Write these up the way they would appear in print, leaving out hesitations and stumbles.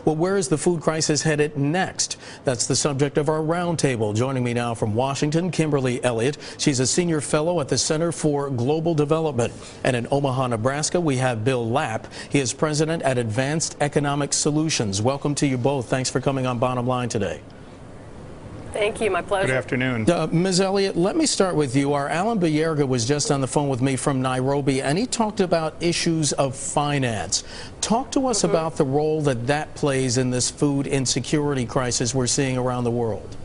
Well, where is the food crisis headed next? That's the subject of our roundtable. Joining me now from Washington, Kimberly Elliott. She's a senior fellow at the Center for Global Development. And in Omaha, Nebraska, we have Bill Lapp. He is president at Advanced Economic Solutions. Welcome to you both. Thanks for coming on Bottom Line today. Thank you. My pleasure. Good afternoon. Ms. Elliott, let me start with you. Our Alan Bayerga was just on the phone with me from Nairobi, and he talked about issues of finance. Talk to us about the role that plays in this food insecurity crisis we're seeing around the world.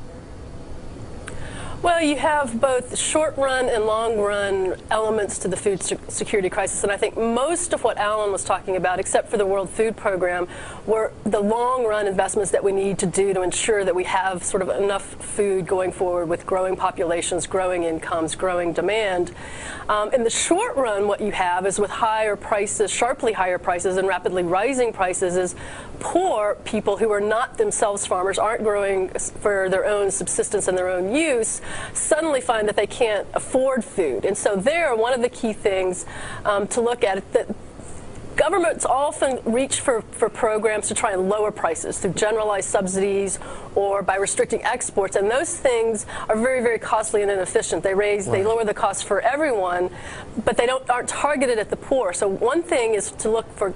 Well, you have both short-run and long-run elements to the food security crisis, and I think most of what Alan was talking about, except for the World Food Program, were the long-run investments that we need to do to ensure that we have sort of enough food going forward with growing populations, growing incomes, growing demand. In the short run, what you have is with higher prices, sharply higher prices and rapidly rising prices, is poor people who are not themselves farmers, aren't growing for their own subsistence and their own use, suddenly find that they can't afford food. And so there, one of the key things to look at, that governments often reach for programs to try and lower prices through generalized subsidies or by restricting exports, and those things are very, very costly and inefficient. They lower the cost for everyone, but they aren't targeted at the poor. So one thing is to look for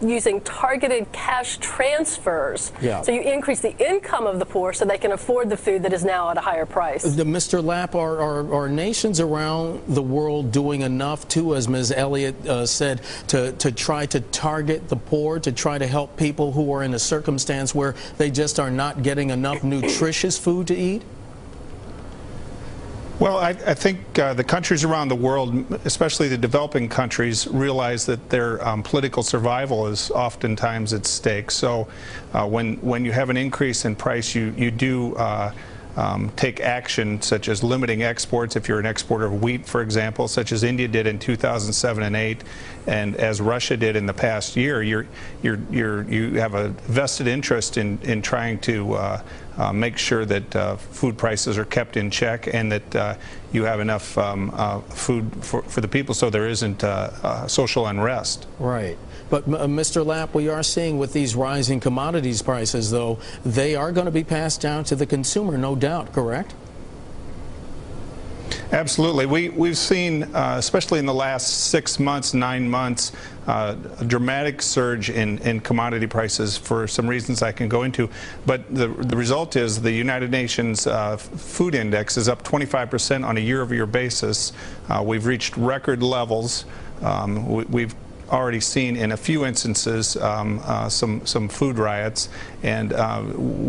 using targeted cash transfers. Yeah. So you increase the income of the poor so they can afford the food that is now at a higher price. Mr. Lapp, are nations around the world doing enough, too, as Ms. Elliott said, to try to target the poor, to try to help people who are in a circumstance where they just are not getting enough nutritious food to eat? Well, I think the countries around the world, especially the developing countries, realize that their political survival is oftentimes at stake. So when you have an increase in price, you do take action, such as limiting exports if you're an exporter of wheat, for example, such as India did in 2007 and 8, and as Russia did in the past year. You have a vested interest in trying to make sure that food prices are kept in check and that you have enough food for the people so there isn't social unrest. Right. But Mr. Lapp, we are seeing with these rising commodities prices, though, they are going to be passed down to the consumer, no doubt, correct? Absolutely. We've seen, especially in the last 6 months, 9 months, a dramatic surge in commodity prices for some reasons I can go into. But the result is the United Nations Food Index is up 25% on a year-over-year basis. We've reached record levels. We've already seen in a few instances some food riots, and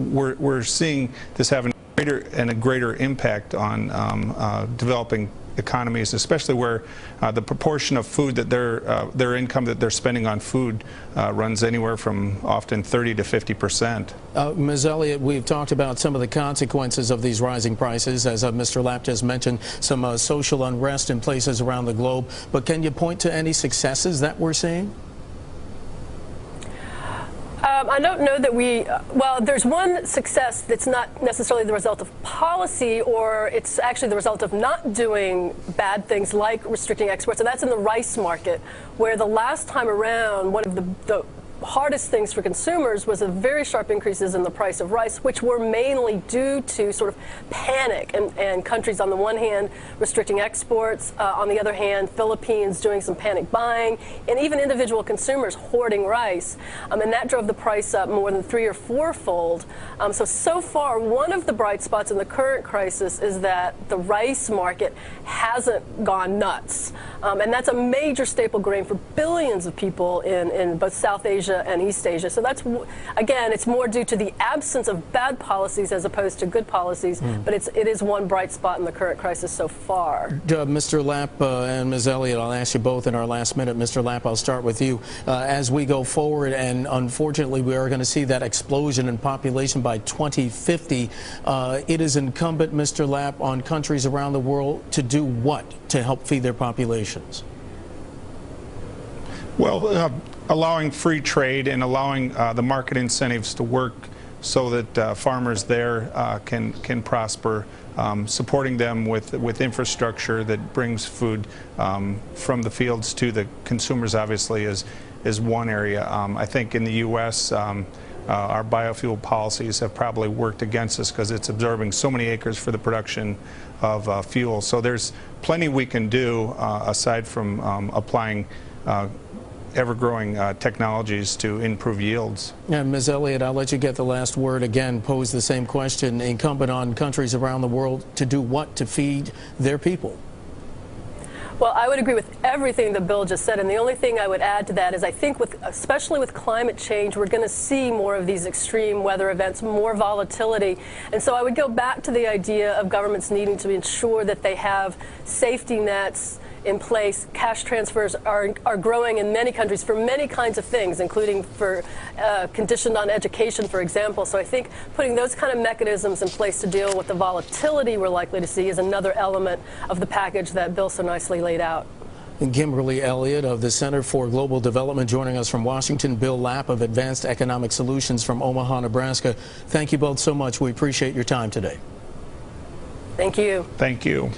we're seing this having a greater impact on developing economies, especially where the proportion of food that their income that they're spending on food runs anywhere from often 30 to 50%. Ms. Elliott, we've talked about some of the consequences of these rising prices, as Mr. Lapp just mentioned, some social unrest in places around the globe. But can you point to any successes that we're seeing? I don't know that well, there's one success that's not necessarily the result of policy, or it's actually the result of not doing bad things like restricting exports, and that's in the rice market, where the last time around, one of the hardest things for consumers was a very sharp increases in the price of rice, which were mainly due to sort of panic and countries on the one hand restricting exports, on the other hand Philippines doing some panic buying, and even individual consumers hoarding rice, and that drove the price up more than 3- or 4-fold. So far, one of the bright spots in the current crisis is that the rice market hasn't gone nuts, and that's a major staple grain for billions of people in both South Asia and East Asia. So that's, again, it's more due to the absence of bad policies as opposed to good policies, but it is one bright spot in the current crisis so far. Mr. Lapp and Ms. Elliott, I'll ask you both in our last minute. Mr. Lapp, I'll start with you. As we go forward, and unfortunately we are going to see that explosion in population by 2050, it is incumbent, Mr. Lapp, on countries around the world to do what to help feed their populations? Well, allowing free trade and allowing the market incentives to work so that farmers there can prosper, supporting them with infrastructure that brings food from the fields to the consumers, obviously, is one area. I think in the U.S., our biofuel policies have probably worked against us because it's absorbing so many acres for the production of fuel. So there's plenty we can do aside from applying ever-growing technologies to improve yields. And Ms. Elliott, I'll let you get the last word. Again, pose the same question, incumbent on countries around the world to do what to feed their people? Well, I would agree with everything that Bill just said, and the only thing I would add to that is I think especially with climate change, we're going to see more of these extreme weather events, more volatility. And so I would go back to the idea of governments needing to ensure that they have safety nets in place. Cash transfers are growing in many countries for many kinds of things, including for conditioned on education, for example. So I think putting those kind of mechanisms in place to deal with the volatility we're likely to see is another element of the package that Bill so nicely laid out. And Kimberly Elliott of the Center for Global Development joining us from Washington, Bill Lapp of Advanced Economic Solutions from Omaha, Nebraska. Thank you both so much. We appreciate your time today. Thank you. Thank you.